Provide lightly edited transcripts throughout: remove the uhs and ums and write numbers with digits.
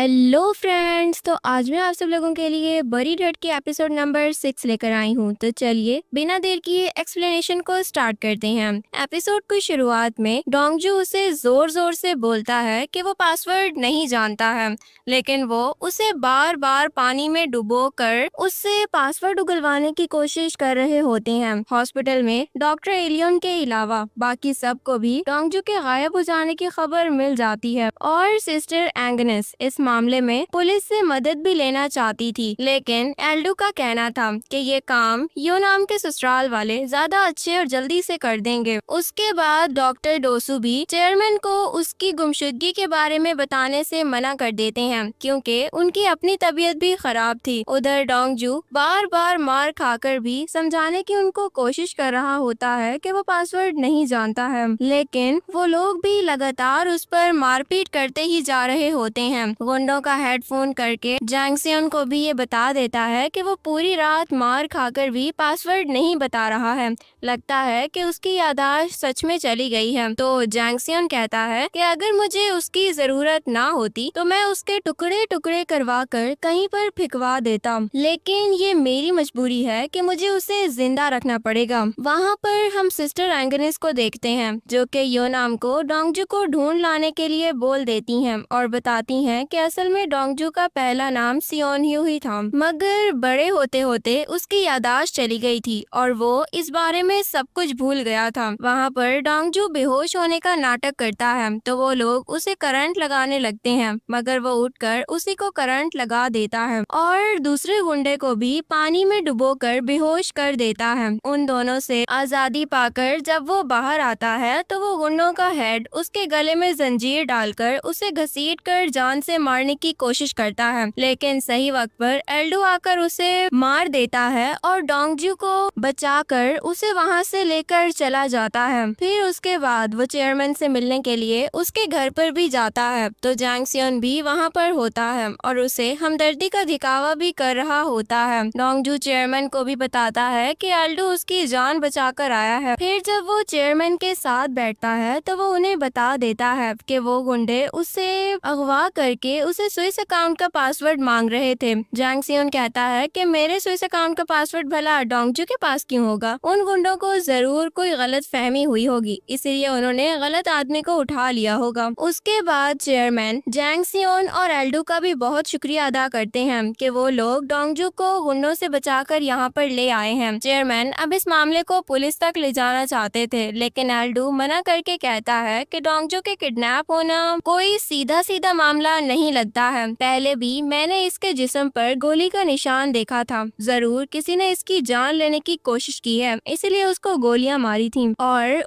Hello friends, तो आज मैं आप सब लोगों के लिए बड़ी डट के एपिसोड नंबर 6 लेकर आई हूँ। तो चलिए बिना देर किए एक्सप्लेनेशन को स्टार्ट करते हैं। एपिसोड की शुरुआत में डोंगजू उसे जोर जोर से बोलता है कि वो पासवर्ड नहीं जानता है, लेकिन वो उसे बार बार पानी में डुबो कर उससे पासवर्ड उगलवाने की कोशिश कर रहे होते हैं। हॉस्पिटल में डॉक्टर एलियन के अलावा बाकी सबको भी डोंगजू के गायब हो जाने की खबर मिल जाती है और सिस्टर एंगनेस इस मामले में पुलिस से मदद भी लेना चाहती थी, लेकिन एल्डो का कहना था कि ये काम यो नाम के ससुराल वाले ज्यादा अच्छे और जल्दी से कर देंगे। उसके बाद डॉक्टर डोसू भी चेयरमैन को उसकी गुमशुदगी के बारे में बताने से मना कर देते हैं, क्योंकि उनकी अपनी तबीयत भी खराब थी। उधर डोंगजू बार बार मार खाकर भी समझाने की उनको कोशिश कर रहा होता है कि वो पासवर्ड नहीं जानता है, लेकिन वो लोग भी लगातार उस पर मारपीट करते ही जा रहे होते हैं। गुंडों का हेडफोन करके जैंगसियन को भी ये बता देता है कि वो पूरी रात मार खाकर भी पासवर्ड नहीं बता रहा है। लगता है कि उसकी याददाश्त सच में चली गई है। तो जैंगसियन कहता है कि अगर मुझे उसकी जरूरत ना होती तो मैं उसके टुकड़े टुकड़े करवा कर कहीं पर फिकवा देता, लेकिन ये मेरी मजबूरी है कि मुझे उसे जिंदा रखना पड़ेगा। वहाँ पर हम सिस्टर एंगनेस को देखते हैं, जो कि योनाम को डोंगजू को ढूंढ लाने के लिए बोल देती हैं और बताती हैं कि असल में डोंगजू का पहला नाम सियोनह्यू ही था, मगर बड़े होते होते उसकी याददाश्त चली गई थी और वो इस बारे में सब कुछ भूल गया था। वहाँ पर डोंगजू बेहोश होने का नाटक करता है तो वो लोग उसे करंट लगाने लगते हैं, मगर वो उठकर उसी को करंट लगा देता है और दूसरे गुंडे को भी पानी में डुबोकर बेहोश कर देता है। उन दोनों से आजादी पाकर जब वो बाहर आता है तो वो गुंडों का हेड उसके गले में जंजीर डालकर उसे घसीट कर जान से मारने की कोशिश करता है, लेकिन सही वक्त पर एल्डो आकर उसे मार देता है और डोंगजू को बचाकर उसे वहां से लेकर चला जाता है। फिर उसके बाद वो चेयरमैन से मिलने के लिए उसके घर पर भी जाता है, तो जैंगसियन भी वहां पर होता है और उसे हमदर्दी का दिखावा भी कर रहा होता है। डोंगजू चेयरमैन को भी बताता है कि एल्डो उसकी जान बचाकर आया है। फिर जब वो चेयरमैन के साथ बैठता है तो वो उन्हें बता देता है कि वो गुंडे उसे अगवा करके उसे स्विस अकाउंट का पासवर्ड मांग रहे थे। जैंगसियन कहता है कि मेरे स्विस अकाउंट का पासवर्ड भला डोंगजू के पास क्यों होगा? उन गुंडों को जरूर कोई गलत फहमी हुई होगी, इसीलिए उन्होंने गलत आदमी को उठा लिया होगा। उसके बाद चेयरमैन जैंगसियन और एल्डो का भी बहुत शुक्रिया अदा करते हैं कि वो लोग डोंगजू को गुंडों से बचाकर यहाँ पर ले आए हैं। चेयरमैन अब इस मामले को पुलिस तक ले जाना चाहते थे, लेकिन एल्डो मना करके कहता है कि डोंगजू के किडनैप होना कोई सीधा सीधा मामला नहीं लगता है। पहले भी मैंने इसके जिस्म पर गोली का निशान देखा था, जरूर किसी ने इसकी जान लेने की कोशिश की है, इसलिए उसको गोलियां मारी थी और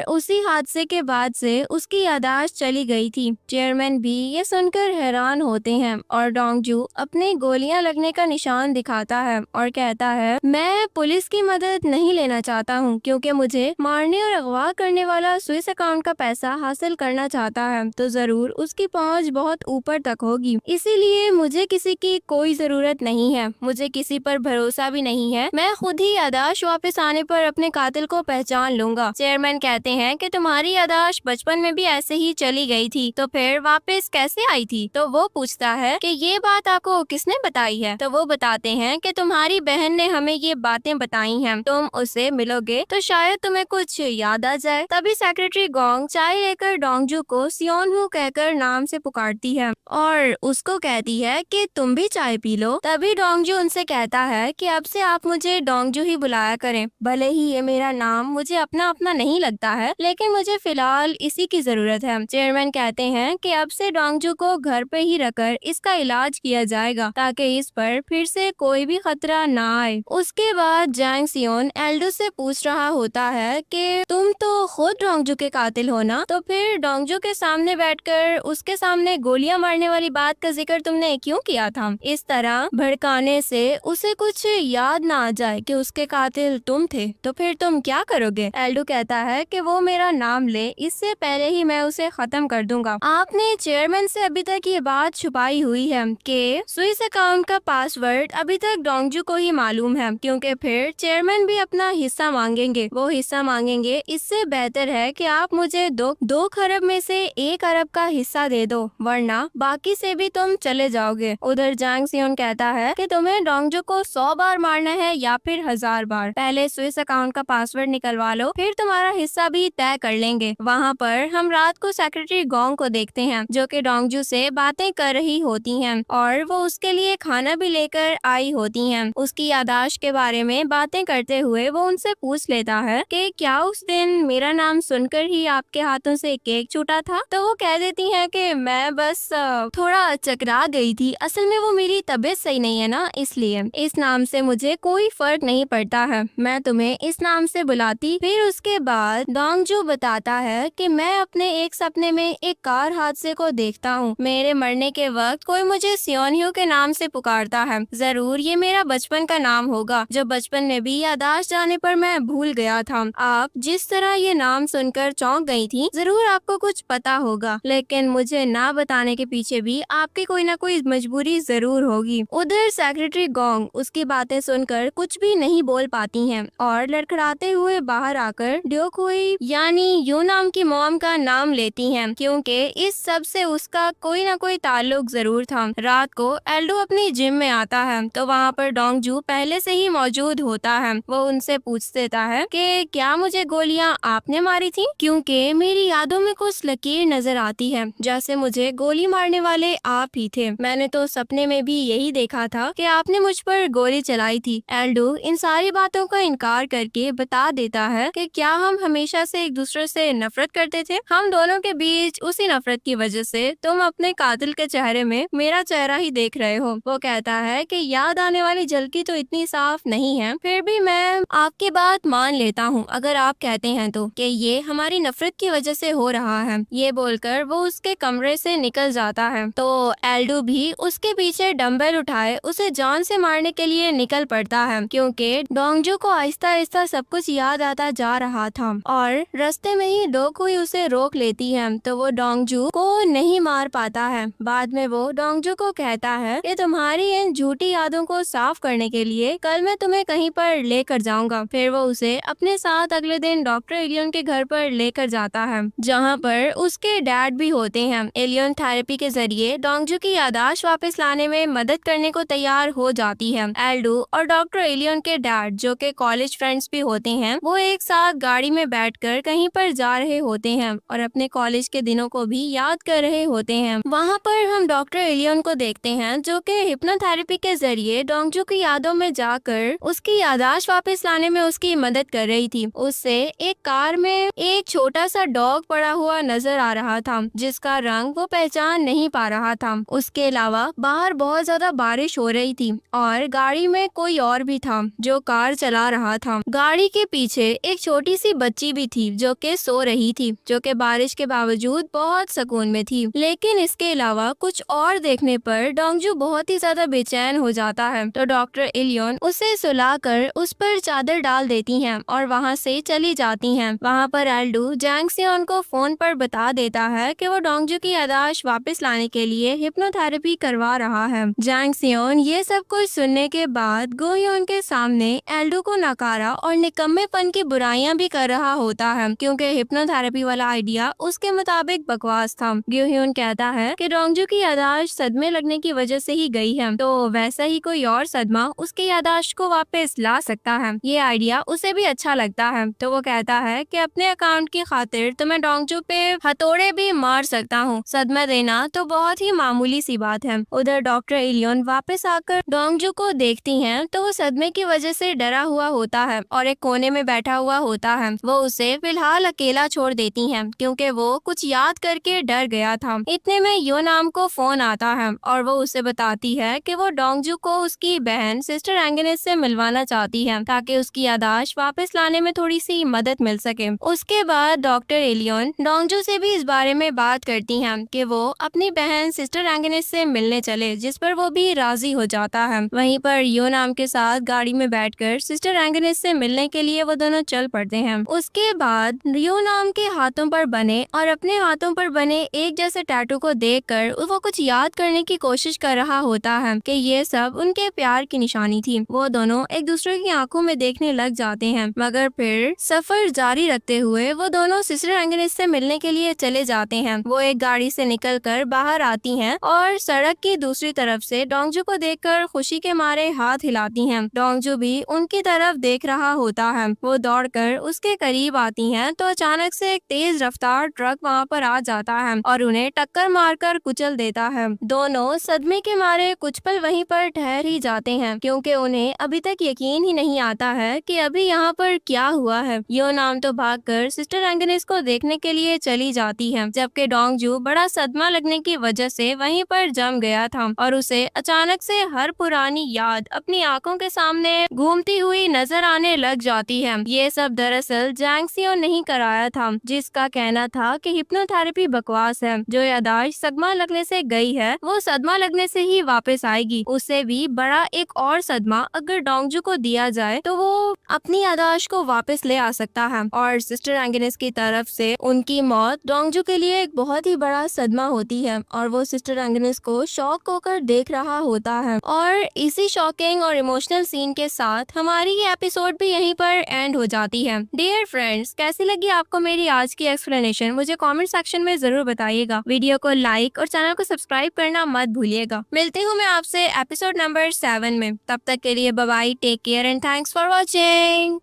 उसी हादसे के बाद से उसकी याददाश्त चली गई थी। चेयरमैन भी ये सुनकर हैरान होते हैं और डोंगजू अपने गोलियां लगने का निशान दिखाता है और कहता है, मैं पुलिस की मदद नहीं लेना चाहता हूँ, क्योंकि मुझे मारने और अगवा करने वाला स्विस अकाउंट का पैसा हासिल करना चाहता है तो जरूर उसकी पहुंच बहुत ऊपर तक होगी, इसीलिए मुझे किसी की कोई जरूरत नहीं है, मुझे किसी पर भरोसा भी नहीं है। मैं खुद ही याददाश्त वापस आने पर अपने कातिल को पहचान लूंगा। चेयरमैन कहते हैं कि तुम्हारी याददाश्त बचपन में भी ऐसे ही चली गई थी, तो फिर वापस कैसे आई थी? तो वो पूछता है कि ये बात आपको किसने बताई है? तो वो बताते हैं कि तुम्हारी बहन ने हमें ये बातें बताई हैं, तुम उससे मिलोगे तो शायद तुम्हें कुछ याद आ जाए। तभी सेक्रेटरी गोंग चाय लेकर डोंगजू को सियोनहू कहकर नाम से पुकारती है और उसको कहती है कि तुम भी चाय पी लो। तभी डोंगजू उनसे कहता है कि अब से आप मुझे डोंगजू ही बुलाया करें, भले ही ये मेरा नाम मुझे अपना अपना नहीं लगता है, लेकिन मुझे फिलहाल इसी की जरूरत है। चेयरमैन कहते हैं कि अब से डोंगजू को घर पे ही रखकर इसका इलाज किया जाएगा, ताकि इस पर फिर से कोई भी खतरा ना आए। उसके बाद जैंगसियन एल्डो से पूछ रहा होता है कि तुम तो खुद डोंगजू के कातिल हो ना, तो फिर डोंगजू के सामने बैठकर उसके सामने गोलियां मारने वाली बात का जिक्र तुमने क्यों किया था? इस तरह भड़काने से उसे कुछ याद ना आ जाए कि उसके कातिल तुम थे, तो फिर तुम क्या करोगे? एल्डो कहता है कि वो मेरा नाम ले, इससे पहले ही मैं उसे खत्म कर दूंगा। आपने चेयरमैन से अभी तक ये बात छुपाई हुई है कि स्विस अकाउंट का पासवर्ड अभी तक डोंगजू को ही मालूम है, क्योंकि फिर चेयरमैन भी अपना हिस्सा मांगेंगे। वो हिस्सा मांगेंगे, इससे बेहतर है कि आप मुझे 2 खरब में से 1 अरब का हिस्सा दे दो, वरना बाकी से भी तुम चले जाओगे। उधर जांग सियोन कहता है कि तुम्हें डोंगजू को 100 बार मारना है या फिर 1000 बार। पहले स्विस अकाउंट का पासवर्ड निकलवा लो, फिर तुम्हारा हिस्सा भी तय कर लेंगे। वहाँ पर हम रात को सेक्रेटरी गोंग को देखते हैं जो कि डोंगजू से बातें कर रही होती हैं और वो उसके लिए खाना भी लेकर आई होती हैं। उसकी यादाश्त के बारे में बातें करते हुए वो उनसे पूछ लेता है कि क्या उस दिन मेरा नाम सुनकर ही आपके हाथों से केक छूटा था? तो वो कह देती है कि मैं बस थोड़ा चकरा गई थी, असल में वो मेरी तबीयत सही नहीं है ना, इसलिए इस नाम से मुझे कोई फर्क नहीं पड़ता है, मैं तुम्हें इस नाम से बुलाती। फिर उसके बाद डोंगजू बताता है कि मैं अपने एक सपने में एक कार हादसे को देखता हूँ। मेरे मरने के वक्त कोई मुझे सियोनह्यू के नाम से पुकारता है। जरूर ये मेरा बचपन का नाम होगा जो बचपन में भी यादाश्त जाने पर मैं भूल गया था। आप जिस तरह ये नाम सुनकर चौंक गई थी, जरूर आपको कुछ पता होगा, लेकिन मुझे ना बताने के पीछे भी आपकी कोई ना कोई मजबूरी जरूर होगी। उधर सेक्रेटरी गोंग उसकी बातें सुनकर कुछ भी नहीं बोल पाती हैं और लड़खड़ाते हुए बाहर आकर ड्योकुई यानी यू नाम की मॉम का नाम लेती हैं, क्योंकि इस सब से उसका कोई ना कोई ताल्लुक जरूर था। रात को एल्डो अपनी जिम में आता है तो वहाँ पर डोंगजू पहले से ही मौजूद होता है। वो उनसे पूछ देता है कि क्या मुझे गोलियां आपने मारी थी, क्योंकि मेरी यादों में कुछ लकीर नजर आती है जैसे मुझे गोली मारने वाले आप ही थे। मैंने तो सपने में भी यही देखा था कि आपने मुझ पर गोली चलाई थी। एल्डो इन सारी बातों का इनकार करके बता देता है कि क्या हम हमेशा से एक दूसरे से नफरत करते थे? हम दोनों के बीच उसी नफरत की वजह से तुम अपने कातिल के चेहरे में मेरा चेहरा ही देख रहे हो। वो कहता है कि याद आने वाली झलकी तो इतनी साफ नहीं है, फिर भी मैं आपकी बात मान लेता हूँ अगर आप कहते हैं तो कि ये हमारी नफरत की वजह से हो रहा है। ये बोलकर वो उसके कमरे से निकल जाता है तो एल्डो भी उसके पीछे डंबल उठाए उसे जान से मारने के लिए निकल पड़ता है, क्योंकि डोंगजू को आहिस्ता आहिस्ता सब कुछ याद आता जा रहा था और रास्ते में ही डोकुई उसे रोक लेती है तो वो डोंगजू को नहीं मार पाता है। बाद में वो डोंगजू को कहता है कि तुम्हारी इन झूठी यादों को साफ करने के लिए कल मैं तुम्हें कहीं पर लेकर जाऊंगा। फिर वो उसे अपने साथ अगले दिन डॉक्टर एलियन के घर पर लेकर जाता है जहाँ पर उसके डैड भी होते हैं। एलियन थेरेपी के जरिए डोंगजू की यादाश्त वापस लाने में मदद करने को तैयार हो जाती है। एल्डो और डॉक्टर एलियन के डैड जो के कॉलेज फ्रेंड्स भी होते हैं, वो एक साथ गाड़ी में बैठकर कहीं पर जा रहे होते हैं और अपने कॉलेज के दिनों को भी याद कर रहे होते हैं। वहाँ पर हम डॉक्टर एलियन को देखते हैं जो कि हिप्नोथेरेपी के जरिए डोंगजू की यादों में जाकर उसकी यादाश्त वापस लाने में उसकी मदद कर रही थी। उससे एक कार में एक छोटा सा डॉग पड़ा हुआ नजर आ रहा था जिसका रंग वो पहचान नहीं पा रहा था। उसके अलावा बाहर बहुत ज्यादा बारिश हो रही थी और गाड़ी में कोई और भी था जो कार चला रहा था। गाड़ी के पीछे एक छोटी सी बच्ची भी थी जो कि सो रही थी, जो कि बारिश के बावजूद बहुत सुकून में थी। लेकिन इसके अलावा कुछ और देखने पर डोंगजू बहुत ही ज्यादा बेचैन हो जाता है तो डॉक्टर एलियन उसे सुलाकर उस पर चादर डाल देती हैं और वहां से चली जाती हैं। वहां पर एल्डो जांग सियोन को फोन पर बता देता है कि वो डोंगजू की यादाश्त वापस लाने के लिए हिप्नोथेरेपी करवा रहा है। जांग सियोन ये सब कुछ सुनने के बाद गोयोन के सामने एल्डो को नकारा और निकम्मेपन की बुराइयां भी कर रहा होता है, क्योंकि हिप्नोथेरेपी वाला आइडिया उसके मुताबिक बकवास था। ग्योह्यून कहता है कि डोंगजू की यादाश्त सदमे लगने की वजह से ही गई है, तो वैसा ही कोई और सदमा उसकी यादाश्त को वापस ला सकता है। ये आइडिया उसे भी अच्छा लगता है तो वो कहता है कि अपने अकाउंट की खातिर तो मैं डोंगजू पे हथौड़े भी मार सकता हूँ, सदमा देना तो बहुत ही मामूली सी बात है। उधर डॉक्टर एलियन वापस आकर डोंगजू को देखती हैं तो वो सदमे की वजह से डरा हुआ होता है और एक कोने में बैठा हुआ होता है। वो उसे फिलहाल अकेला छोड़ देती हैं क्योंकि वो कुछ याद करके डर गया था। इतने में यो नाम को फोन आता है और वो उसे बताती है कि वो डोंगजू को उसकी बहन सिस्टर एंगनेस से मिलवाना चाहती है ताकि उसकी यादाश्त वापस लाने में थोड़ी सी मदद मिल सके। उसके बाद डॉक्टर एलियन डोंगजू से भी इस बारे में बात करती हैं कि वो अपनी बहन सिस्टर एंगनेस से मिलने चले, जिस पर वो भी राजी हो जाता है। वहीं पर यो नाम के साथ गाड़ी में बैठकर सिस्टर एंगनेस से मिलने के लिए वो दोनों चल पड़ते हैं। उसके बाद यो नाम के हाथों पर बने और अपने हाथों पर बने एक जैसे टैटू को देखकर वो कुछ याद करने की कोशिश कर रहा होता है कि ये सब उनके प्यार की निशानी थी। वो दोनों एक दूसरे की आंखों में देखने लग जाते हैं, मगर फिर सफर जारी रखते हुए वो दोनों सिस्टर एंगनेस से मिलने के लिए चले जाते हैं। वो एक गाड़ी से निकलकर कर बाहर आती हैं और सड़क की दूसरी तरफ से डोंगजू को देखकर खुशी के मारे हाथ हिलाती हैं। डोंगजू भी उनकी तरफ देख रहा होता है। वो दौड़कर उसके करीब आती हैं तो अचानक से एक तेज रफ्तार ट्रक वहाँ पर आ जाता है और उन्हें टक्कर मारकर कुचल देता है। दोनों सदमे के मारे कुछ पल वहीं पर ठहर ही जाते हैं क्योंकि उन्हें अभी तक यकीन ही नहीं आता है कि अभी यहाँ पर क्या हुआ है। यो नाम तो भागकर सिस्टर एंगेनिस को देखने के लिए चली जाती है, जबकि डोंगजू बड़ा सदमा लगने की वजह से वहीं पर जम गया था और उसे अचानक से हर पुरानी याद अपनी आंखों के सामने घूमती हुई नजर आने लग जाती है। ये सब दरअसल जैंग सियो नहीं कराया था, जिसका कहना था कि हिप्नोथेरेपी बकवास है। जो यादाश्त सदमा लगने से गई है वो सदमा लगने से ही वापस आएगी। उससे भी बड़ा एक और सदमा अगर डोंगजू को दिया जाए तो वो अपनी यादाश्त को वापस ले आ सकता है। और सिस्टर एंगेनिस की तरफ से उनकी मौत डोंगजू के लिए एक बहुत ही बड़ा सदमा होती है और वो सिस्टर एंगेनिस को शॉक होकर देख रहा होता है। और इसी शॉकिंग और इमोशनल सीन के साथ हमारी ये एपिसोड भी यहीं पर एंड हो जाती है। डियर फ्रेंड्स, कैसी लगी आपको मेरी आज की एक्सप्लेनेशन मुझे कमेंट सेक्शन में जरूर बताइएगा। वीडियो को लाइक और चैनल को सब्सक्राइब करना मत भूलिएगा। मिलती हूँ मैं आपसे एपिसोड नंबर 7 में। तब तक के लिए bye bye, take care and thanks for watching.